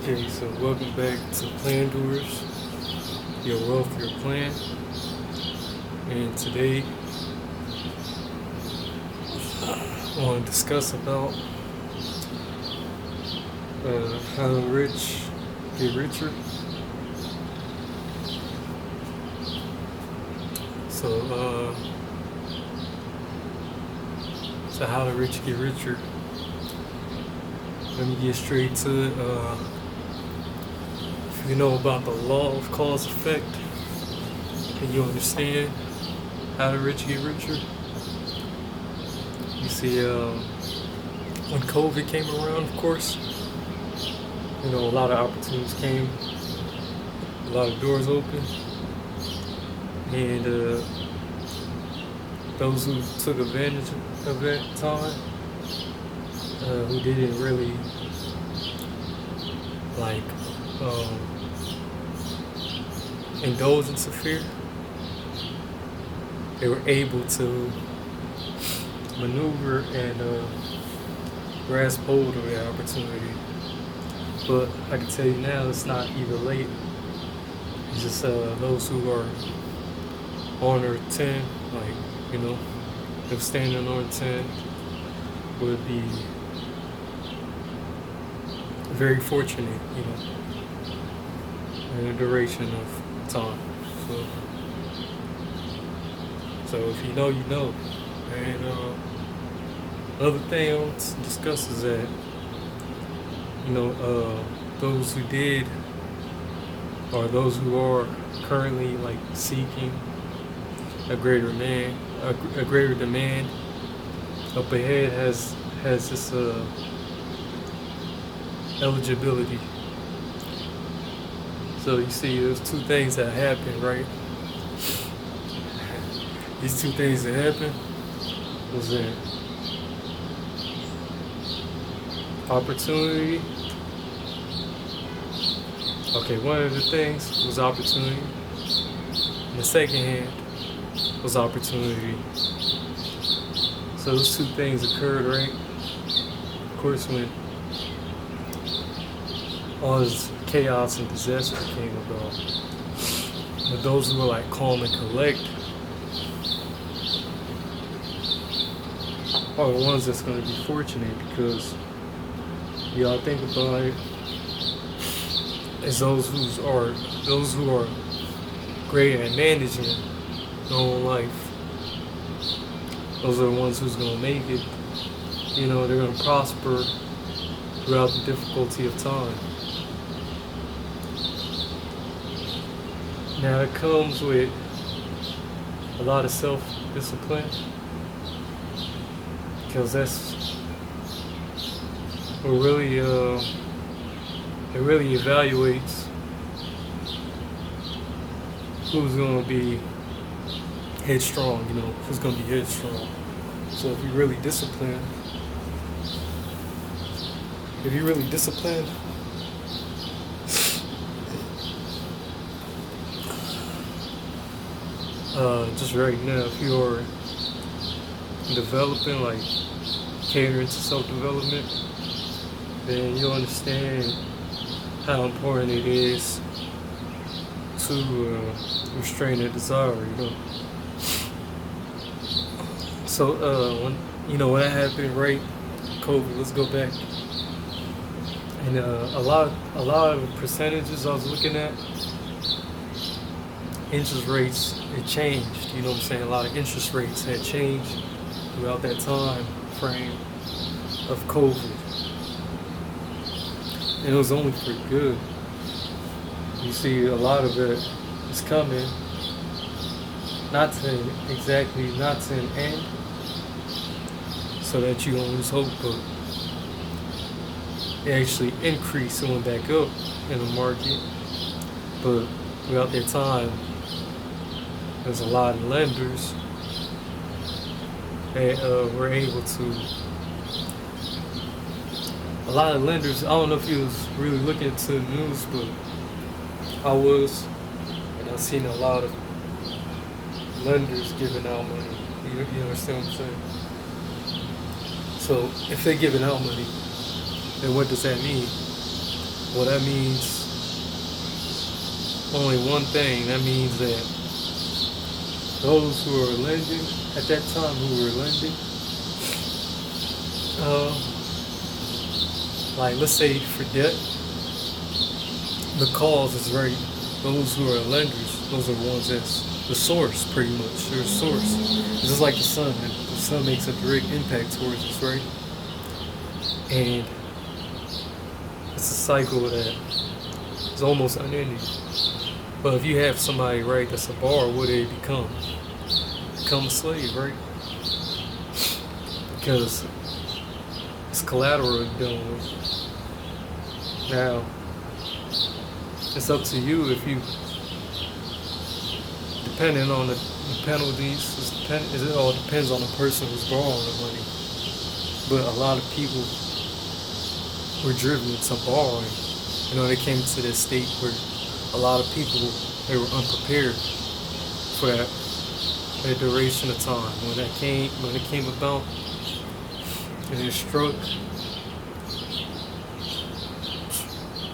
Okay, so welcome back to Plan Doers, your wealth, your plan. And today I want to discuss about how the rich get richer. So, so how the rich get richer. Let me get straight to it. If you know about the law of cause effect, and you understand how the rich get richer, you see, when COVID came around, of course, a lot of opportunities came, a lot of doors opened, and those who took advantage of that time, who didn't really like indulgence of fear, they were able to maneuver and grasp hold of that opportunity. But I can tell you now, it's not either late. It's just those who are on or 10, if standing on 10 would be very fortunate, in a duration of time. So if you know, you know. And another thing I want to discuss is that, those who did, or those who are currently seeking a greater demand up ahead has this eligibility. So you see, there's two things that happen, right? These two things that happen was that opportunity. Okay, one of the things was opportunity, and the second hand was opportunity. So those two things occurred, right? Of course, when all this chaos and disaster came about, but those who were calm and collect are the ones that's going to be fortunate, because y'all think about it, as those who are great at managing their own life. Those are the ones who's going to make it. They're going to prosper throughout the difficulty of time. Now it comes with a lot of self-discipline, because that's what really it really evaluates who's going to be headstrong, who's going to be headstrong. So if you're really disciplined, just right now, if you're developing, catering to self-development, then you'll understand how important it is to restrain that desire, So when that happened, right? COVID. Let's go back. And a lot of percentages I was looking at, interest rates, it changed. You know what I'm saying? A lot of interest rates had changed throughout that time frame of COVID. And it was only for good. You see, a lot of it is coming not to an end, so that you don't lose hope, but it actually increased and went back up in the market. But throughout that time, there's a lot of lenders that were able to. A lot of lenders, I don't know if you was really looking into the news, but I was, and I've seen a lot of lenders giving out money. You understand what I'm saying? So if they're giving out money, then what does that mean? Well, that means only one thing. That means that those who are lending at that time, who were lending, uh, like let's say for debt, the cause is right. Those who are lenders, those are the ones that's the source, pretty much. They're the source. It's just like the sun. The sun makes a direct impact towards us, right? And it's a cycle that is almost unending. But if you have somebody, right, that's a borrower, what do they become? Become a slave, right? Because it's collateral you're dealing with. Now, it's up to you if you, depending on the penalties, it all depends on the person who's borrowing the money. But a lot of people were driven to borrowing. They came to this state where a lot of people, they were unprepared for that duration of time. When it came about, and it struck,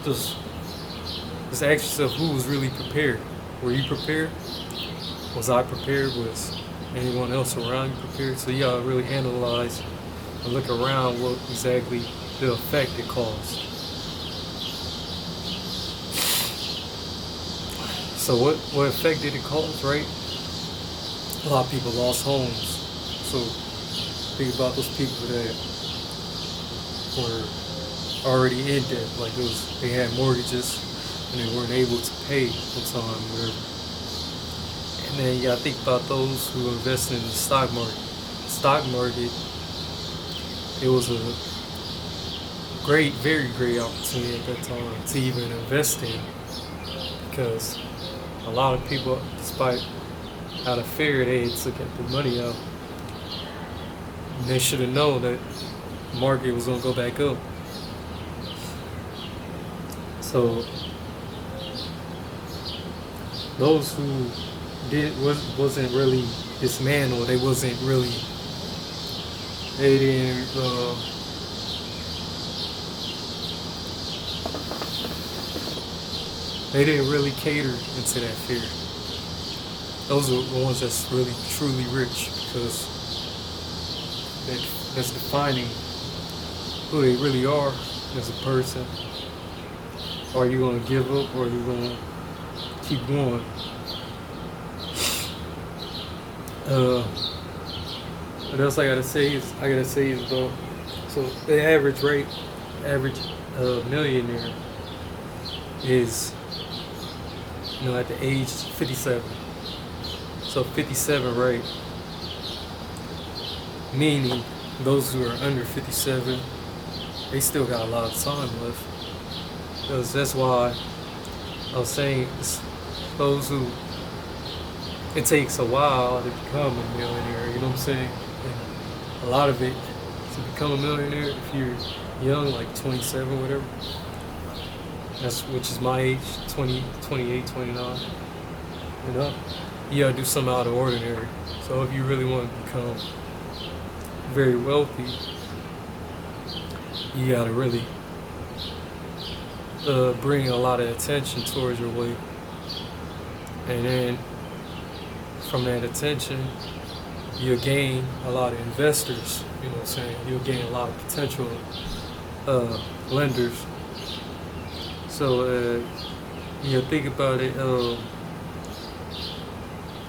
just ask yourself, who was really prepared? Were you prepared? Was I prepared? Was anyone else around you prepared? So you gotta really analyze and look around what exactly the effect it caused. So what effect did it cause, right? A lot of people lost homes. So think about those people that were already in debt, like they had mortgages and they weren't able to pay on time, whatever. And then you gotta think about those who invested in the stock market. The stock market, it was a very great opportunity at that time to even invest in, because a lot of people, despite out of fear, they took the money out. And they should have known that the market was gonna go back up. So those who wasn't really dismantled, they didn't really cater into that fear. Those are the ones that's really truly rich, because that's defining who they really are as a person. Are you gonna give up, or are you gonna keep going? What else I gotta say is though, so the average millionaire is, at the age 57. So 57, right? Meaning those who are under 57, they still got a lot of time left. Because that's why I was saying those who, it takes a while to become a millionaire, you know what I'm saying? And a lot of it, to become a millionaire, if you're young, like 27, whatever, which is my age, 20, 28, 29, you gotta do something out of the ordinary. So if you really want to become very wealthy, you gotta really bring a lot of attention towards your weight. And then from that attention, you'll gain a lot of investors, you know what I'm saying? You'll gain a lot of potential lenders. So, think about it,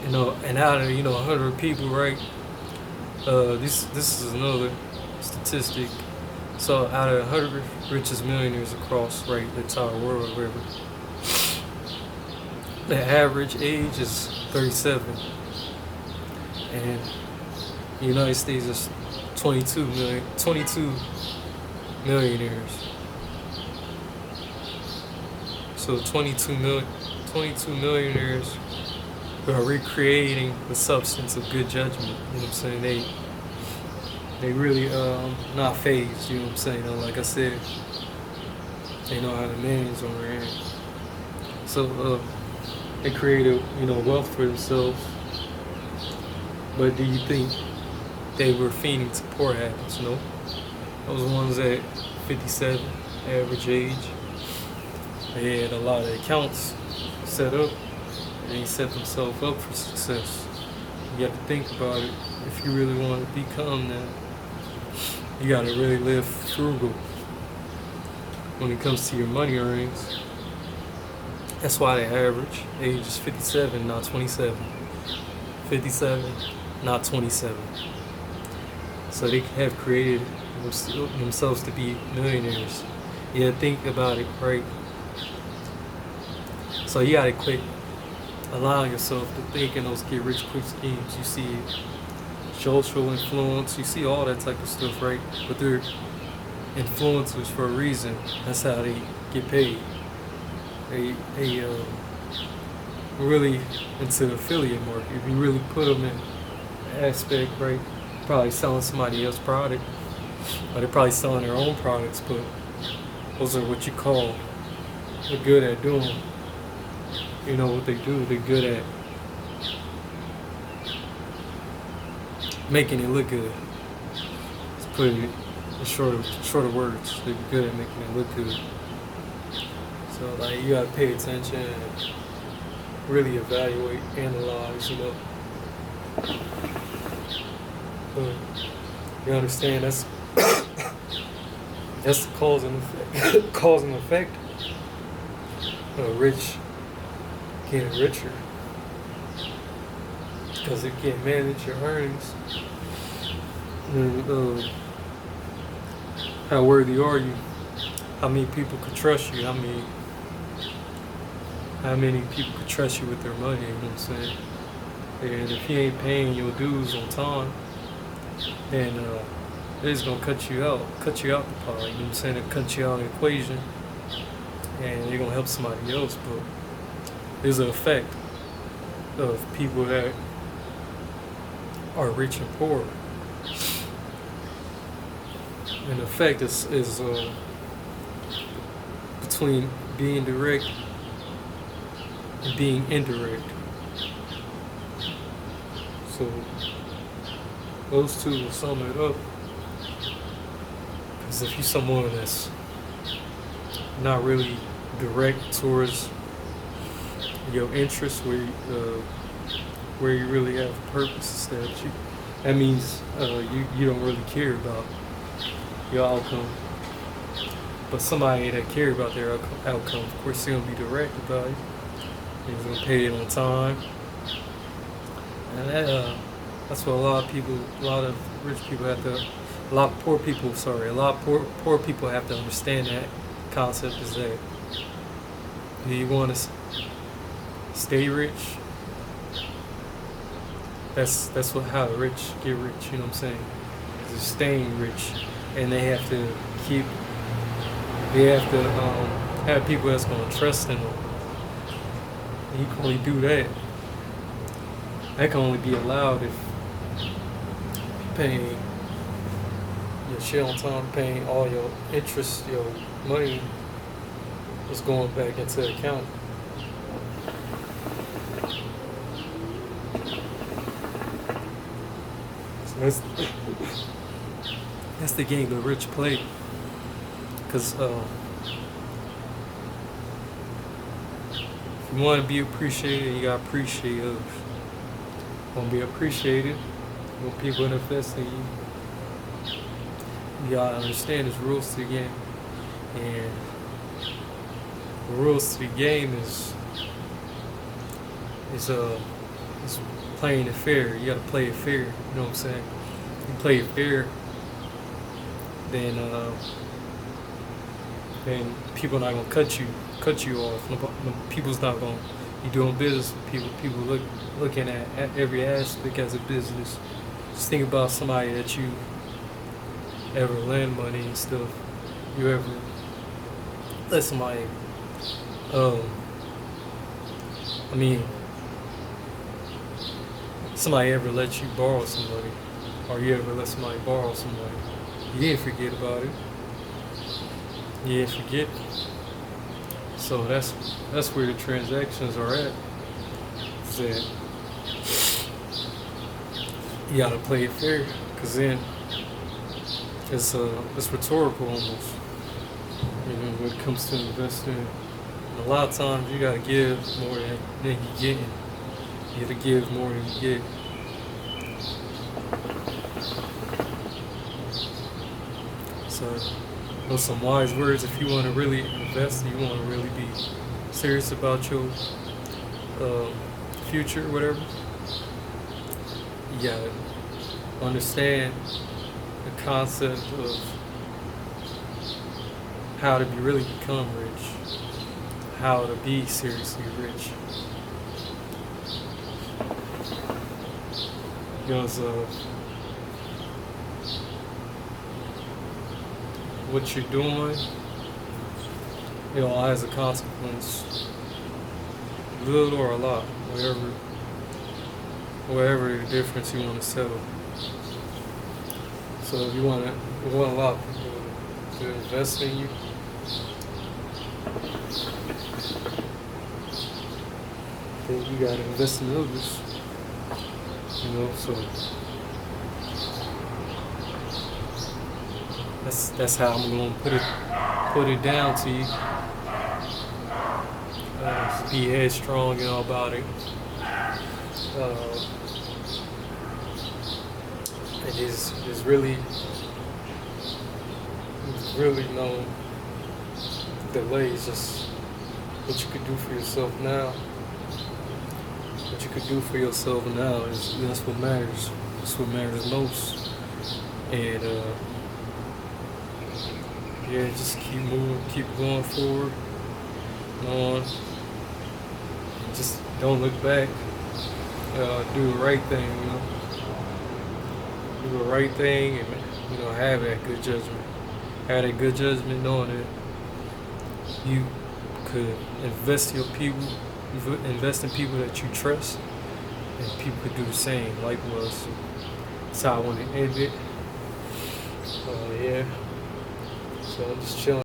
and out of, 100 people, right? This is another statistic. So out of 100 richest millionaires across, right, the entire world, whatever, the average age is 37. And the United States is 22 millionaires. So 22 millionaires who are recreating the substance of good judgment. You know what I'm saying? They really not phased, you know what I'm saying? Like I said, they know how to manage on their end. So they created, wealth for themselves. But do you think they were fiending to poor habits? No. Those ones at 57, average age, They had a lot of accounts set up, and they set themselves up for success. You have to think about it. If you really want to become that, you got to really live frugal when it comes to your money earnings. That's why the average age is 57, not 27. 57, not 27. So they have created themselves to be millionaires. Yeah, think about it, right? So you gotta quit allowing yourself to think in those get-rich-quick schemes. You see social influence, you see all that type of stuff, right? But they're influencers for a reason. That's how they get paid. They really into the affiliate market. If you really put them in the aspect, right? Probably selling somebody else's product, or they're probably selling their own products, but those are what you call they're good at doing. You know what they do? They're good at making it look good. Let's put it in shorter words. They're good at making it look good. So like you gotta pay attention and really evaluate, analyze, you know. But you understand that's that's the cause and effect. Cause and effect. Rich getting richer because they can't manage your earnings. And, how worthy are you? How many people could trust you? How many people could trust you with their money? You know what I'm saying? And if you ain't paying your dues on time, then they're just gonna cut you out the pot. You know what I'm saying? They'll cut you out of the equation, and you're gonna help somebody else. But there's an effect of people that are rich and poor. And the effect is between being direct and being indirect. So those two will sum it up. Because if you're someone that's not really direct towards your interests, where you really have purposes, that means you don't really care about your outcome. But somebody that care about their outcome, of course, they're gonna be direct about it. They're gonna pay it on time, and that's what a lot of rich people have to. A lot of poor people have to understand that concept is that do you want to stay rich? That's how the rich get rich. You know what I'm saying? They're staying rich, and they have to have people that's gonna trust in them. And you can only do that. That can only be allowed if you're paying your shit on time, paying all your interest, your money is going back into the account. So that's the game the rich play. Because if you want to be appreciated, you got to appreciate others. You want to be appreciated when people invest in you. You got to understand there's rules to the game. And the rules to the game is playing it fair. You got to play it fair. You know what I'm saying? If you play it fair, then people are not gonna cut you off. People's not gonna be doing business with people. People looking at every aspect as a business. Just think about somebody that you ever lend money and stuff. You ever let somebody somebody ever let you borrow somebody, or you ever let somebody borrow somebody, you didn't forget about it. You didn't forget. So that's where the transactions are at. That you gotta play it fair, cause then it's rhetorical almost. You know, when it comes to investing And a lot of times you gotta give more than you getting. You gotta give more than you get. So those some wise words. If you want to really invest, you want to really be serious about your future, whatever. You gotta understand the concept of how to really become rich, how to be seriously rich. Because what you're doing, it all has a consequence, little or a lot, whatever the difference you want to settle. So if you want a lot of people to invest in you, then you gotta invest in others. So that's how I'm gonna put it down to you. Just be headstrong and all about it. There's really no delay. It's just what you could do for yourself now. What you could do for yourself now that's what matters. That's what matters most. And just keep moving, keep going forward, on. And just don't look back. Do the right thing, Do the right thing, and have that good judgment. Have that good judgment, knowing that you could invest in people that you trust, and people could do the same, likewise. That's how I want to end it. So I'm just chilling.